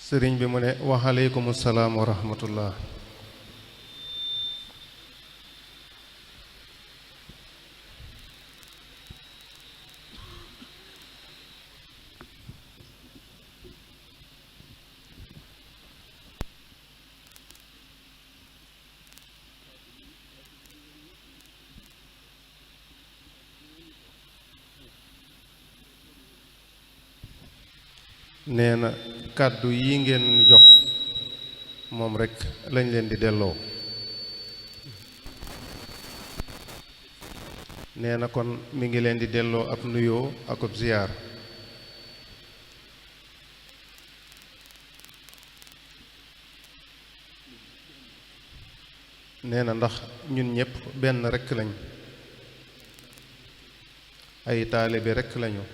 sëriñ bi mu ne wa aleykum salaam wa rahmatullah. nee na kàddu yi ngeen jox moom rekk lañ leen di delloo. nee na kon mi ngi leen di delloo ab nuyoo ak ab ziyaar. nee na ndax ñun ñépp benn rekk lañ, ay taalibe rekk lañu.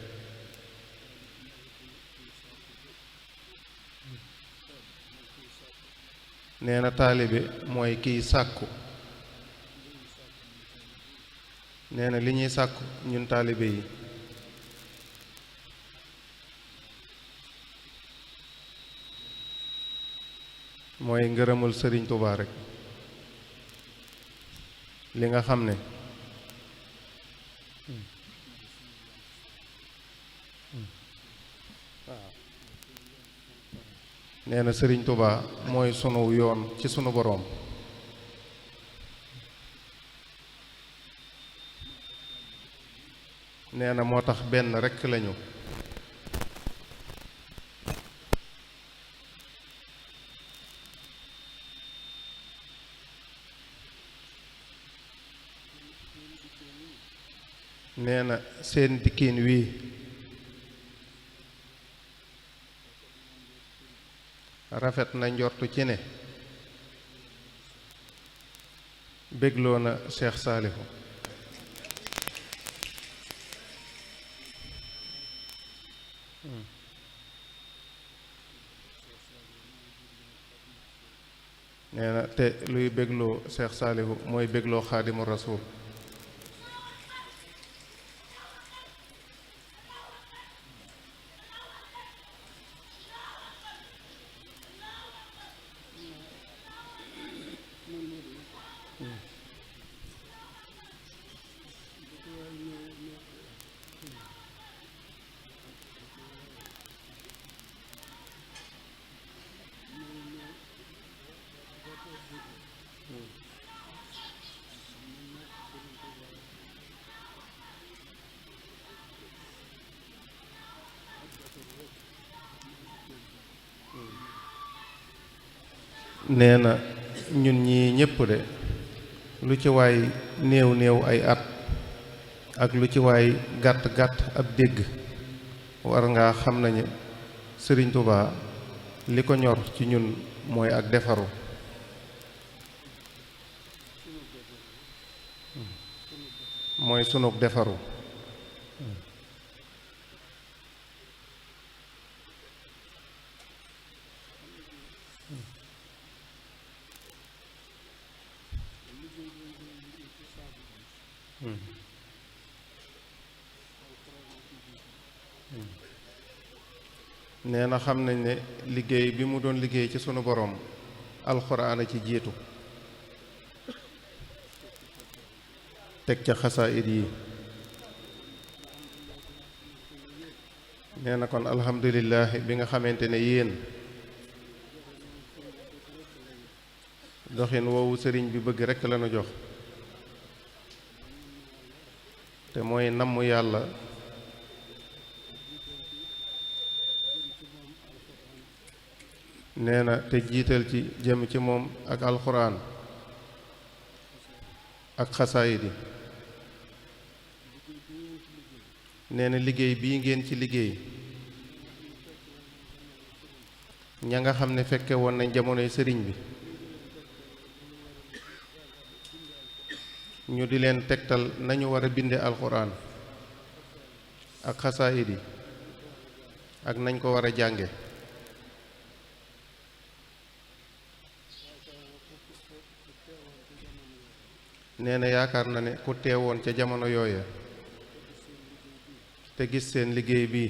nee na taalibe mooy kiy sàkku. nee na li ñuy sàkku ñun taalibe yi mooy ngërëmul sëriñ Tuubaa rekk. li nga xam ne nee na sëriñ Tuubaa mooy sunu yoon ci sunu boroom. nee na moo tax benn rekk lañu. nee na seen dikkiin wii rafet na njortu ci ne bégloo na Cheikh Saalihu. nee na te luy bégloo Cheikh Saalihu mooy bégloo Xaadimu Rasuul. nee na ñun ñii ñépp de lu ci waay néew néew ay at ak lu ci waay gàtt gàtt ab dégg war ngaa xam nañu sëriñ Tuubaa li ko ñor ci ñun mooy ak defaru. mooy sunug defaru. nee na xam nañ ne liggéey bi mu doon liggéey ci sunu boroom alxuraan a ci jiitu, teg ca xasaayid yi. nee na kon alhamdulilah bi nga xamante ne yéen doxin woowu sëriñ bi bëgg rekk lañu jox, te mooy namm yàlla nee na te jiital ci jëm ci moom ak alxuraan ak xasaayid yi. nee na liggéey bii ngeen ci liggéey ña nga xam ne fekke woon nañ jamonoy sëriñ bi ñu di leen tegtal nañu war a binde alxuraan ak xasaayid yi ak nañ ko war a jànge. nee na yaakaar na ne ku teewoon ca jamono yooya te gis seen liggéey bi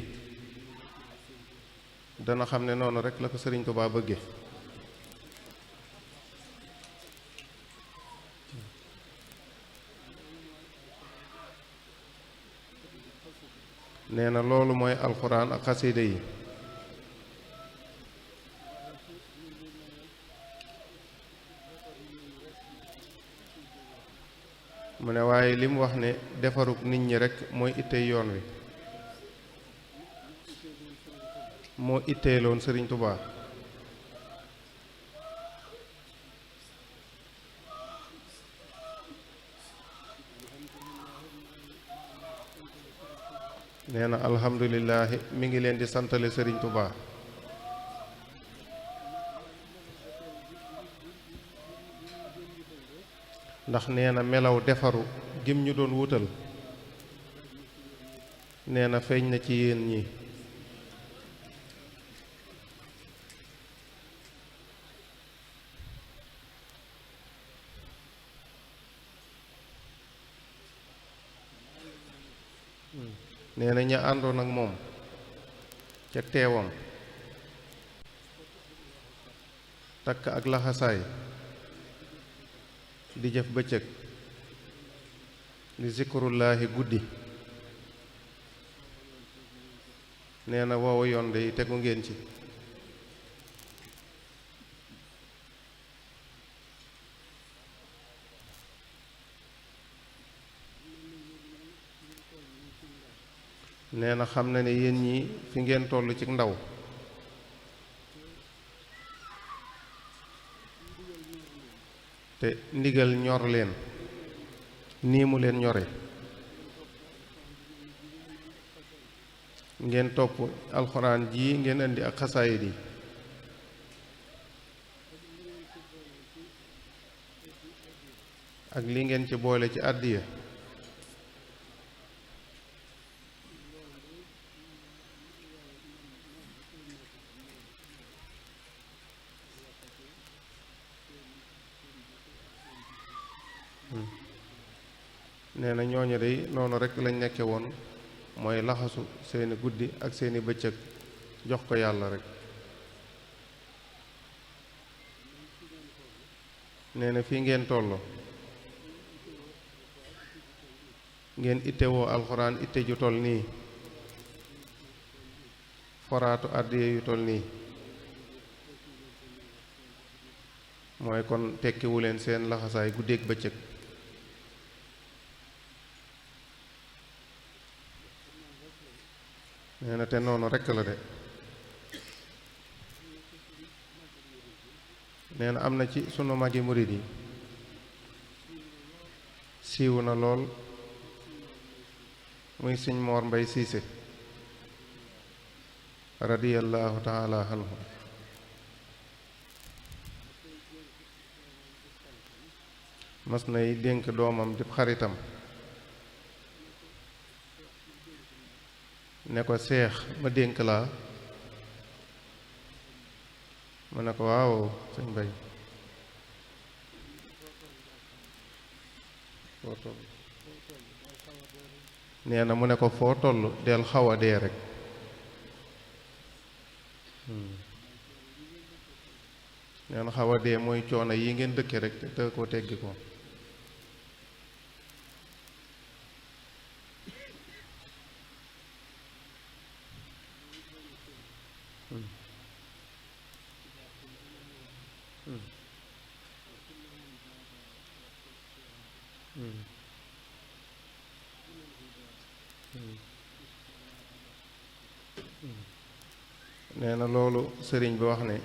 dana xam ne noonu rek la ko sëriñ Tuubaa bëgge nee na loolu mooy alxuraan ak xasida yi mu ne waaye li mu wax ne defarug nit ñi rekk mooy ittey yoon wi moo itteeloon sëriñ Tuubaa nee na alhamdulilahi mi ngi leen di santale sëriñ Tuubaa ndax nee na melaw defaru gim ñu doon wutal nee na feeñ na ci yéen ñi nee na ña àndoon ak moom ca teewam takk ak laxasaay di jëf bëccëg di zikrullaahi guddi nee na woowu yoon de tegu ngeen ci nee na xam na ne yéen ñi fi ngeen toll ci ndaw te ndigal ñor leen nii mu leen ñore ngeen topp alxuraan ji ngeen indi ak xasaayid yi ak li ngeen ci boole ci àddiya nee na ñooñu day noonu rekk lañ nekke woon mooy laxasu seeni guddi ak seeni bëccëg jox ko yàlla rekk nee na fii ngeen toll ngeen ittewoo alxuraan itte ju toll nii foraatu àddiya yu toll nii mooy kon tekkiwu leen seen laxasaay guddeeg bëccëg nee na te noonu rekk la de nee na am na ci sunu magi murid yi siiw na lool muy sëñ Moor Mbay Siise radiyallahu taala anhu mas nay dénk doomam di xaritam ne ko seex ma dénk laa mu ne ko waaw sëñ Bay foo toll nee na mu ne ko foo toll del xaw a dee rek nee na xaw a dee mooy coono yi ngeen dëkke rek te ko teggi ko nee na loolu sëriñ bi wax ne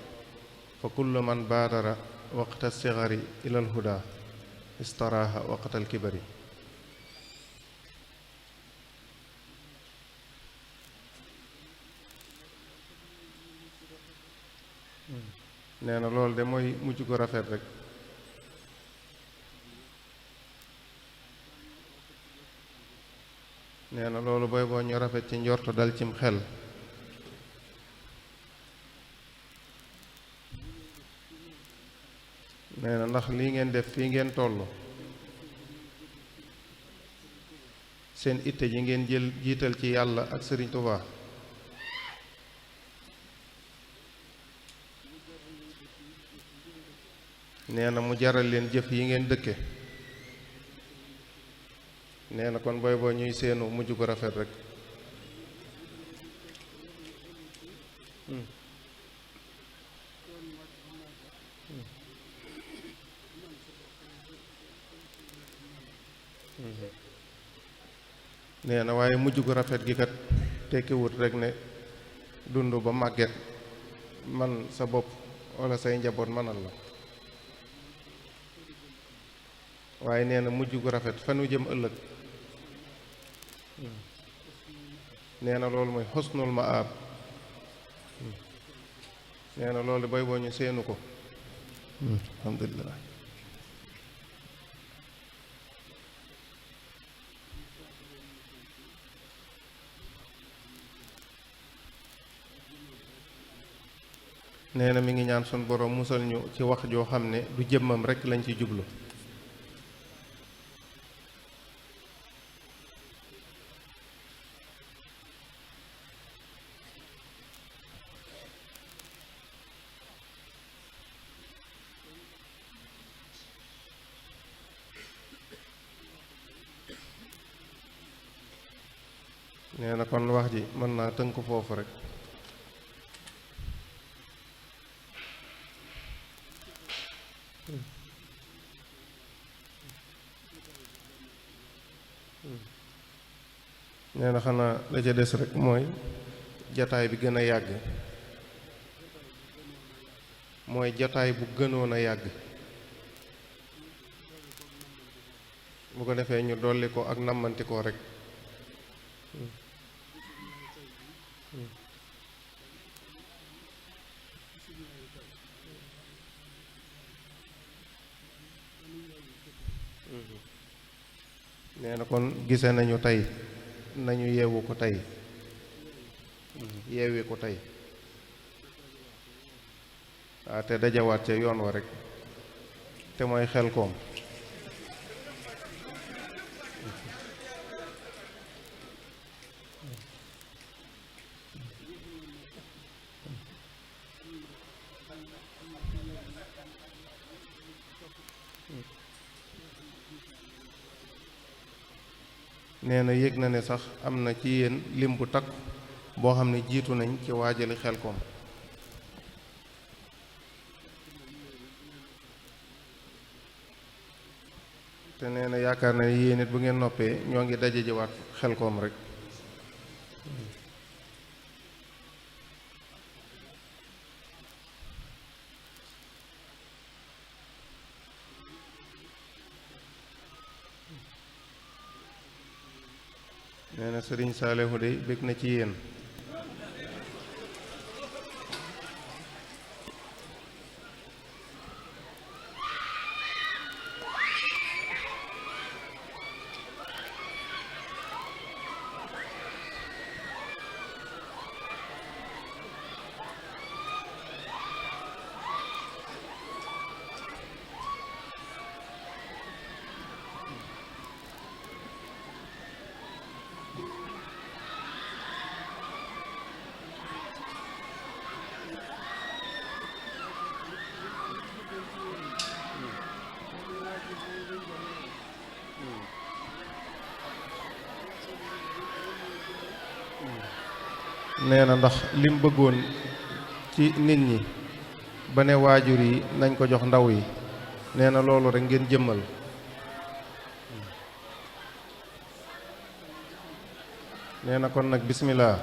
fa kullu man baadara waqta sigari ilal huda istaraaha waqtal kibari nee na loolu de mooy mujj ko rafet rek nee na loolu booy boo ñu rafet ci njortu dal cim xel nee na ndax lii ngeen def fii ngeen toll seen itte ji ngeen jël jiital ci yàlla ak Sëriñ Tuubaa nee na mu jaral leen jëf yi ngeen dëkke nee na kon booy boo ñuy seenu mujj gu rafet rek. nee na waaye mujj gu rafet gi kat tekkiwut rek ne dund ba màgget man sa bopp wala say njaboot mënal la waaye nee na mujj gu rafet fanu jëm ëllëg nee na loolu mooy xusnul maab nee na loolu bay boo ñu seenu ko alhamdulilah. nee na mi ngi ñaan sun borom musal ñu ci wax joo xam ne du jëmmam rekk lañ ci jublu. nee na kon wax ji mën naa tënk foofu rek. nee na xanaa la ca des rek mooy jataay bi gën a yàgg mooy jataay bu gënoon a yàgg bu ko defee ñu dolli ko ak nammanti ko rek. nee na kon gise nañu tey nañu yeewu ko tey yeewi ko tey waaw te dajawaat ca yoon wa rek te mooy Xelkom. nee na yëg na ne sax am na ci yéen lim bu takk boo xam ne jiitu nañ ci waajali Xelkom te nee na yaakaar na yéen it bu ngeen noppee ñoo ngi daje jiwaat Xelkom rek. nee na Sëriñ Saalihu de bég na ci yéen. nee na ndax lim bëggoon ci nit ñi ba ne waajur yi nañ ko jox ndaw yi nee na loolu rek ngeen jëmmal. nee na kon nag bismillah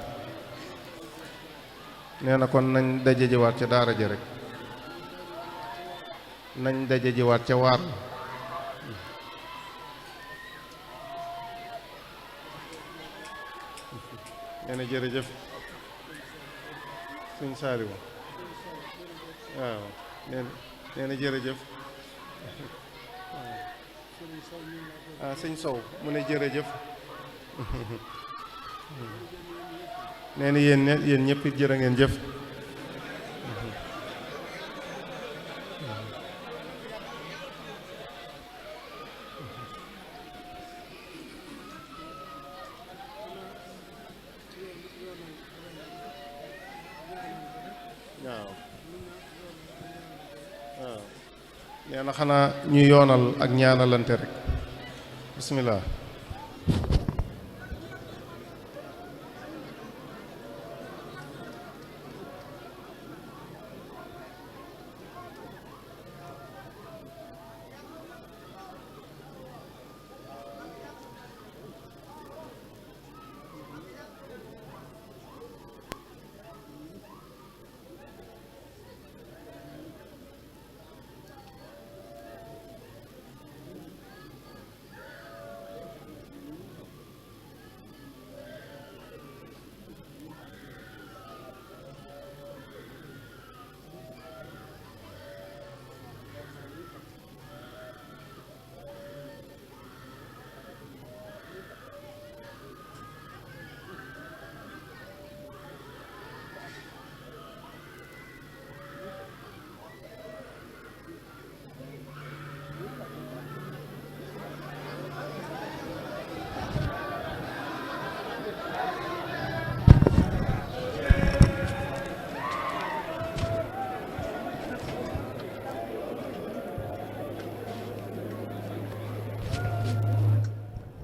nee na kon nañ daje jiwaat ca daara ja rek nañ daje jiwaat ca waar nee na jërëjëf Sëñ Saaliwu waaw nee na jërëjëf ah sëñ Sow mu ne jërëjëf nee na yéen ñëpp it jërë ngeen jëf. waaw nee na xanaa ñu yoonal ak ñaanalante rek bismillah